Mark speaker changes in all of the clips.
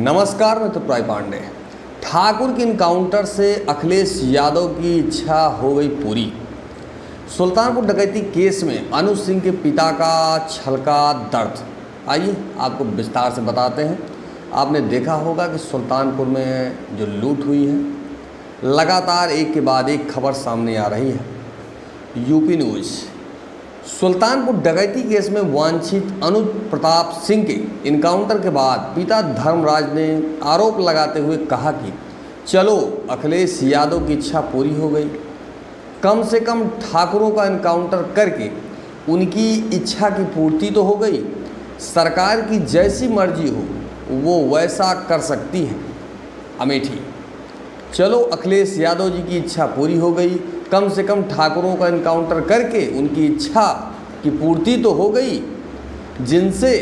Speaker 1: नमस्कार, मैं तुप्राय पांडे। ठाकुर के इनकाउंटर से अखिलेश यादव की इच्छा हो गई पूरी। सुल्तानपुर डकैती केस में अनुज सिंह के पिता का छलका दर्द। आइए आपको विस्तार से बताते हैं। आपने देखा होगा कि सुल्तानपुर में जो लूट हुई है, लगातार एक के बाद एक खबर सामने आ रही है। UP news. सुल्तानपुर डकैती केस में वांछित अनुज प्रताप सिंह के इनकाउंटर के बाद पिता धर्मराज ने आरोप लगाते हुए कहा कि चलो अखिलेश यादव की इच्छा पूरी हो गई। कम से कम ठाकुरों का इनकाउंटर करके उनकी इच्छा की पूर्ति तो हो गई। सरकार की जैसी मर्जी हो वो वैसा कर सकती है। अमेठी। चलो अखिलेश यादव जी की इच्छा पूरी हो गई। कम से कम ठाकुरों का इनकाउंटर करके उनकी इच्छा की पूर्ति तो हो गई। जिनसे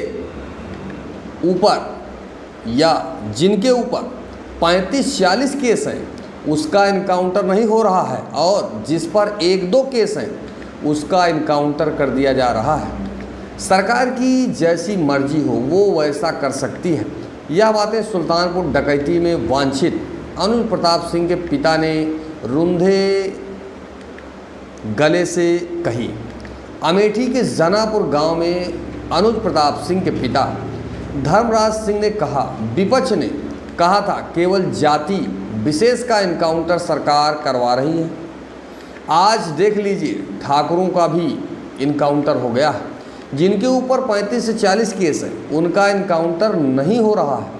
Speaker 1: ऊपर या जिनके ऊपर 35-40 केस हैं उसका इनकाउंटर नहीं हो रहा है, और जिस पर 1-2 केस हैं उसका इनकाउंटर कर दिया जा रहा है। सरकार की जैसी मर्जी हो वो वैसा कर सकती है। यह बातें सुल्तानपुर डकैती में वांछित अनुज प्रताप सिंह के पिता ने रुंधे गले से कही। अमेठी के जनापुर गांव में अनुज प्रताप सिंह के पिता धर्मराज सिंह ने कहा, विपक्ष ने कहा था केवल जाति विशेष का इनकाउंटर सरकार करवा रही है। आज देख लीजिए ठाकुरों का भी इनकाउंटर हो गया है। जिनके ऊपर 35 से 40 केस हैं उनका इनकाउंटर नहीं हो रहा है।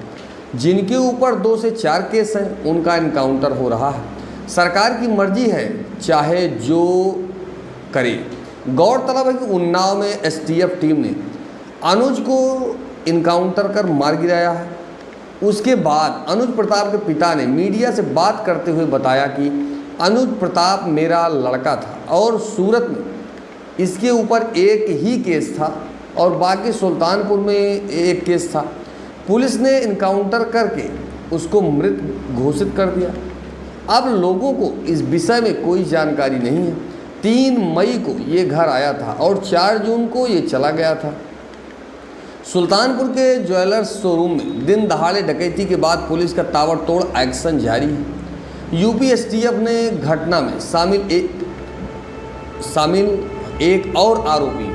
Speaker 1: जिनके ऊपर 2 से 4 केस हैं उनका इनकाउंटर हो रहा है। सरकार की मर्जी है, चाहे जो करे। गौरतलब है कि उन्नाव में एसटीएफ टीम ने अनुज को इनकाउंटर कर मार गिराया है। उसके बाद अनुज प्रताप के पिता ने मीडिया से बात करते हुए बताया कि अनुज प्रताप मेरा लड़का था और सूरत में इसके ऊपर एक ही केस था और बाकी सुल्तानपुर में एक केस था। पुलिस ने इनकाउंटर करके उसको मृत घोषित कर दिया। अब लोगों को इस विषय में कोई जानकारी नहीं है। 3 मई को ये घर आया था और 4 जून को ये चला गया था। सुल्तानपुर के ज्वेलर्स शोरूम में दिन दहाड़े डकैती के बाद पुलिस का ताबड़तोड़ एक्शन जारी है। यूपी एसटीएफ ने घटना में शामिल एक और आरोपी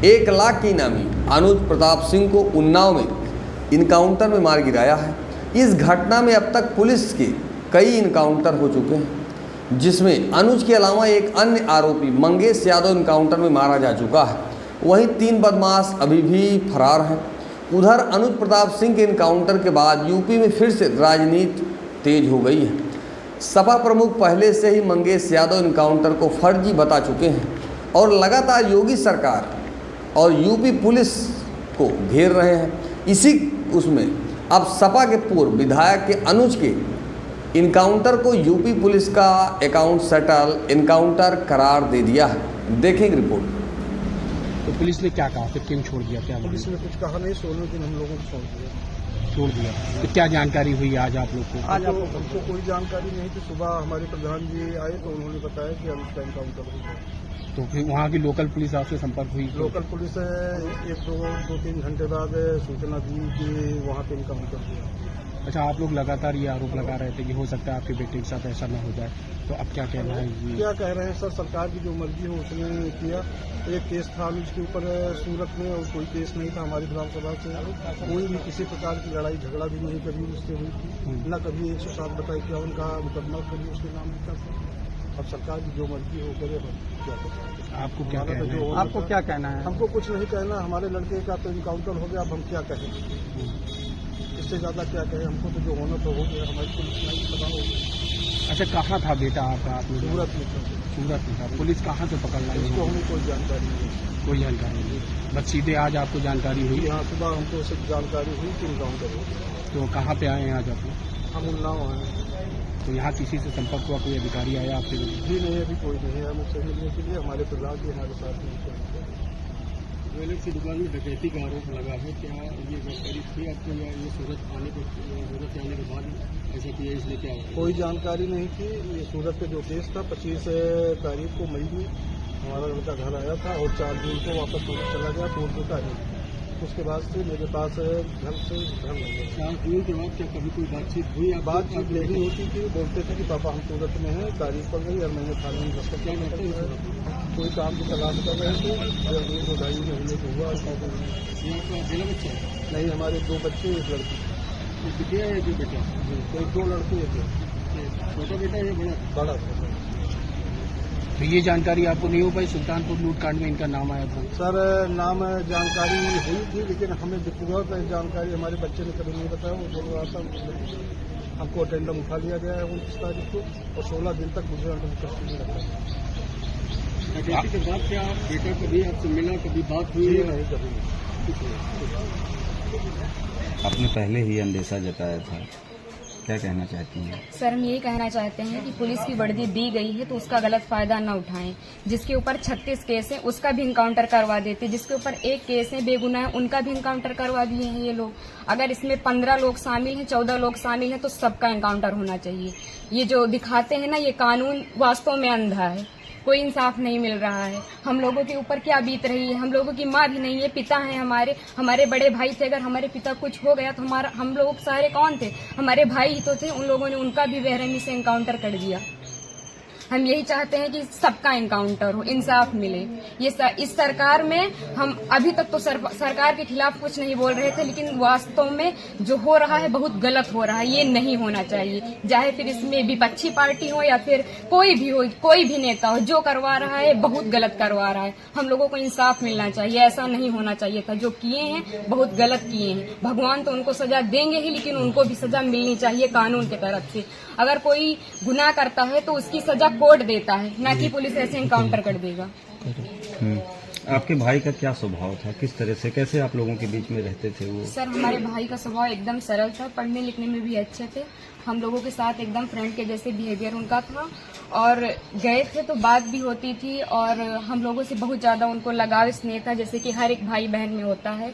Speaker 1: 1 लाख के इनामी अनुज प्रताप सिंह को उन्नाव में इनकाउंटर में मार गिराया है। इस घटना में अब तक पुलिस के कई इनकाउंटर हो चुके हैं, जिसमें अनुज के अलावा एक अन्य आरोपी मंगेश यादव इनकाउंटर में मारा जा चुका है। वहीं 3 बदमाश अभी भी फरार हैं। उधर अनुज प्रताप सिंह के इनकाउंटर के बाद यूपी में फिर से राजनीति तेज हो गई है। सपा प्रमुख पहले से ही मंगेश यादव इनकाउंटर को फर्जी बता चुके हैं और लगातार योगी सरकार और यूपी पुलिस को घेर रहे हैं। इसी उसमें अब सपा के पूर्व विधायक के अनुज के इनकाउंटर को यूपी पुलिस का अकाउंट सेटल इनकाउंटर करार दे दिया है। देखेंगे रिपोर्ट।
Speaker 2: तो पुलिस ने क्या कहा, फिर क्यों छोड़ दिया? क्या
Speaker 3: पुलिस ने कुछ कहा नहीं, 16 दिन हम लोगों को
Speaker 2: छोड़ दिया? तो क्या जानकारी हुई आज आप लोग को?
Speaker 3: आज हमको कोई जानकारी नहीं थी। सुबह हमारे प्रधान जी आए तो उन्होंने बताया कि अनुज का इनकाउंटर हो गया।
Speaker 2: तो फिर वहाँ की लोकल पुलिस आपसे संपर्क हुई?
Speaker 3: लोकल पुलिस 1-2-3 घंटे बाद सूचना दी कि वहाँ पे इनकाउंटर हुआ।
Speaker 2: अच्छा, आप लोग लगातार ये आरोप लगा रहे थे कि हो सकता है आपके बेटे के साथ ऐसा न हो जाए, तो अब क्या कहना है?
Speaker 3: क्या कह रहे हैं सर, सरकार की जो मर्जी हो उसने किया। एक केस था अनुज के ऊपर सूरत में और कोई केस नहीं था हमारी विधानसभा से। कोई भी किसी प्रकार की लड़ाई झगड़ा भी नहीं कभी उससे हुई थी, न कभी 107-51 का मुकदमा कभी उसके नाम लिखा था। अब सरकार की जो मर्जी हो करे, क्या करें?
Speaker 2: आपको क्या कहना है?
Speaker 4: आपको क्या कहना है?
Speaker 3: हमको कुछ नहीं कहना। हमारे लड़के का तो इनकाउंटर हो गया, अब हम क्या कहें? इससे ज्यादा क्या कहें? हमको तो जो होना तो हो गया। हमारी पुलिस नहीं पता।
Speaker 2: अच्छा, कहाँ था बेटा आपका?
Speaker 3: सूरत में था।
Speaker 2: सूरत में था। पुलिस कहाँ से पकड़ लाई?
Speaker 3: इसको हमें कोई जानकारी नहीं।
Speaker 2: कोई जानकारी नहीं, बस सीधे आज आपको जानकारी हुई?
Speaker 3: यहाँ सुबह हमको सिर्फ जानकारी हुई कि इनकाउंटर हो गया।
Speaker 2: तो कहाँ पे आए हैं आज आप लोग?
Speaker 3: हम उन्नाव आए।
Speaker 2: तो यहाँ किसी से संपर्क हुआ? कोई अधिकारी आया आपके?
Speaker 3: जी नहीं, अभी कोई नहीं है मुझसे मिलने के लिए। हमारे प्रधान जी हमारे साथ में।
Speaker 2: ज्वेलर्स की दुकान में डकैती का आरोप लगा है, क्या ये जानकारी थी आपको या ये सूरत आने के बाद ऐसा किया, इसलिए क्या?
Speaker 3: कोई जानकारी नहीं थी। ये सूरत का जो केस था 25 तारीख को मई में हमारा लड़का घर आया था और 4 जून को वापस सूरत चला गया। कोर्ट का नहीं उसके बाद से मेरे पास घर से घर लग गया।
Speaker 2: चार हुए के बाद क्या कभी कोई बातचीत हुई?
Speaker 3: बातचीत नहीं होती थी, बोलते थे कि पापा हम सूरत में हैं, तारीख पड़ गई और मैंने थाने में दस्तखत
Speaker 2: क्या करते हैं?
Speaker 3: कोई काम की तलाश कर रहे थे, जो अभी 2-2.5 महीने को हुआ।
Speaker 2: ये आपका अकेला बच्चा है?
Speaker 3: नहीं, हमारे 2 बच्चे, 1 लड़की।
Speaker 2: एक बिटिया है, जो बेटा?
Speaker 3: कोई 2 लड़के, 1 लड़की।
Speaker 2: छोटा बेटा है या बड़ा?
Speaker 3: बड़ा था।
Speaker 2: तो ये जानकारी आपको नहीं हो पाई? सुल्तानपुर लूटकांड में इनका नाम आया था।
Speaker 3: सर, नाम जानकारी हुई थी, लेकिन हमें व्यक्तिगत जानकारी हमारे बच्चे ने कभी नहीं बताया। वो बोल रहा था हमको अटेंडम उठा लिया गया है 29 तारीख को और 16 दिन तक मुझे अंडर कस्टडी में रखा।
Speaker 2: डकैती के बाद क्या बेटा कभी आपसे मिला, कभी बात हुई?
Speaker 3: नहीं, कभी नहीं।
Speaker 4: आपने पहले ही अंदेशा जताया था, क्या कहना चाहती हैं?
Speaker 5: सर, हम यही कहना चाहते हैं कि पुलिस की वर्दी दी गई है तो उसका गलत फायदा न उठाएं। जिसके ऊपर 36 केस है उसका भी इनकाउंटर करवा देते, जिसके ऊपर 1 केस है बेगुनाह उनका भी इनकाउंटर करवा दिए हैं ये लोग। अगर इसमें 15 लोग शामिल हैं, 14 लोग शामिल हैं तो सबका इनकाउंटर होना चाहिए। ये जो दिखाते हैं ना, ये कानून वास्तव में अंधा है, कोई इंसाफ नहीं मिल रहा है। हम लोगों के ऊपर क्या बीत रही है, हम लोगों की माँ भी नहीं है, पिता हैं हमारे बड़े भाई थे। अगर हमारे पिता कुछ हो गया तो हम लोग सारे कौन थे? हमारे भाई ही तो थे। उन लोगों ने उनका भी बेरहमी से इनकाउंटर कर दिया। हम यही चाहते हैं कि सबका इनकाउंटर हो, इंसाफ मिले। इस सरकार में हम अभी तक तो सरकार के खिलाफ कुछ नहीं बोल रहे थे, लेकिन वास्तव में जो हो रहा है बहुत गलत हो रहा है। ये नहीं होना चाहिए, चाहे फिर इसमें विपक्षी पार्टी हो या फिर कोई भी हो, कोई भी नेता हो, जो करवा रहा है बहुत गलत करवा रहा है। हम लोगों को इंसाफ मिलना चाहिए, ऐसा नहीं होना चाहिए था। जो किए हैं बहुत गलत किए हैं। भगवान तो उनको सजा देंगे ही, लेकिन उनको भी सजा मिलनी चाहिए कानून की तरफ से। अगर कोई गुनाह करता है तो उसकी सजा कोर्ट देता है, ना कि पुलिस ऐसे इनकाउंटर कर देगा।
Speaker 4: आपके भाई का क्या स्वभाव था, किस तरह से, कैसे आप लोगों के बीच में रहते थे वो?
Speaker 5: सर, हमारे भाई का स्वभाव एकदम सरल था, पढ़ने लिखने में भी अच्छे थे। हम लोगों के साथ एकदम फ्रेंड के जैसे बिहेवियर उनका था, और गए थे तो बात भी होती थी, और हम लोगों से बहुत ज्यादा उनको लगाव स्नेह था, जैसे कि हर एक भाई बहन में होता है।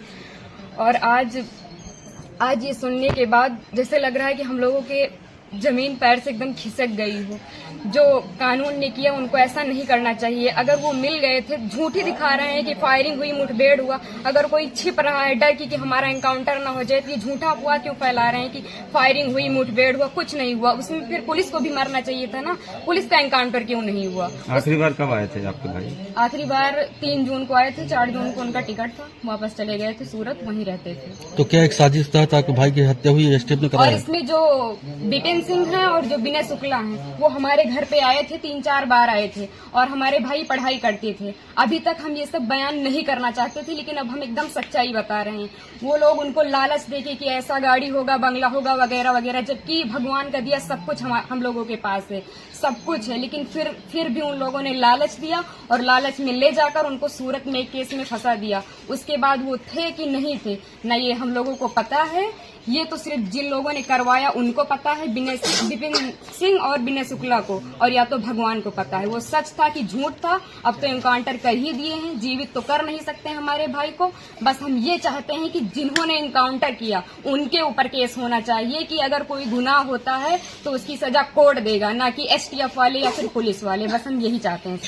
Speaker 5: और आज ये सुनने के बाद जैसे लग रहा है कि हम लोगों के जमीन पैर से एकदम खिसक गई हो। जो कानून ने किया उनको ऐसा नहीं करना चाहिए। अगर वो मिल गए थे, झूठ ही दिखा रहे हैं कि फायरिंग हुई, मुठभेड़ हुआ। अगर कोई छिप रहा है डर की कि हमारा एनकाउंटर ना हो जाए, तो ये झूठा अफवाह क्यों फैला रहे हैं कि फायरिंग हुई, मुठभेड़ हुआ? कुछ नहीं हुआ। उसमें फिर पुलिस को भी मरना चाहिए था ना, पुलिस का एनकाउंटर क्यों नहीं हुआ?
Speaker 4: आखिरी बार कब आए थे आपके भाई?
Speaker 5: आखिरी बार 3 जून को आए थे, 4 जून को उनका टिकट था, वापस चले गए थे सूरत, वहीं रहते थे।
Speaker 6: तो क्या एक साजिश तहत आपके भाई की हत्या हुई है? स्टेप ने
Speaker 5: और
Speaker 6: कराया?
Speaker 5: इसमें जो विपिन सिंह है और जो विनय शुक्ला हैं, वो हमारे घर पे आए थे, 3-4 बार आए थे, और हमारे भाई पढ़ाई करते थे। अभी तक हम ये सब बयान नहीं करना चाहते थे, लेकिन अब हम एकदम सच्चाई बता रहे हैं। वो लोग उनको लालच देके कि ऐसा गाड़ी होगा, बंगला होगा, वगैरह वगैरह, जबकि भगवान का दिया सब कुछ हम लोगों के पास है, सब कुछ है। लेकिन फिर भी उन लोगों ने लालच दिया, और लालच में ले जाकर उनको सूरत में एक केस में फंसा दिया। उसके बाद वो थे कि नहीं थे, न ये हम लोगों को पता है। ये तो सिर्फ जिन लोगों ने करवाया उनको पता है, विपिन सिंह और विनय शुक्ला को, और या तो भगवान को पता है वो सच था कि झूठ था। अब तो इनकाउंटर कर ही दिए हैं, जीवित तो कर नहीं सकते हमारे भाई को। बस हम ये चाहते हैं कि जिन्होंने इनकाउंटर किया उनके ऊपर केस होना चाहिए, कि अगर कोई गुनाह होता है तो उसकी सजा कोर्ट देगा, ना कि STF वाले या फिर पुलिस वाले। बस हम यही चाहते हैं।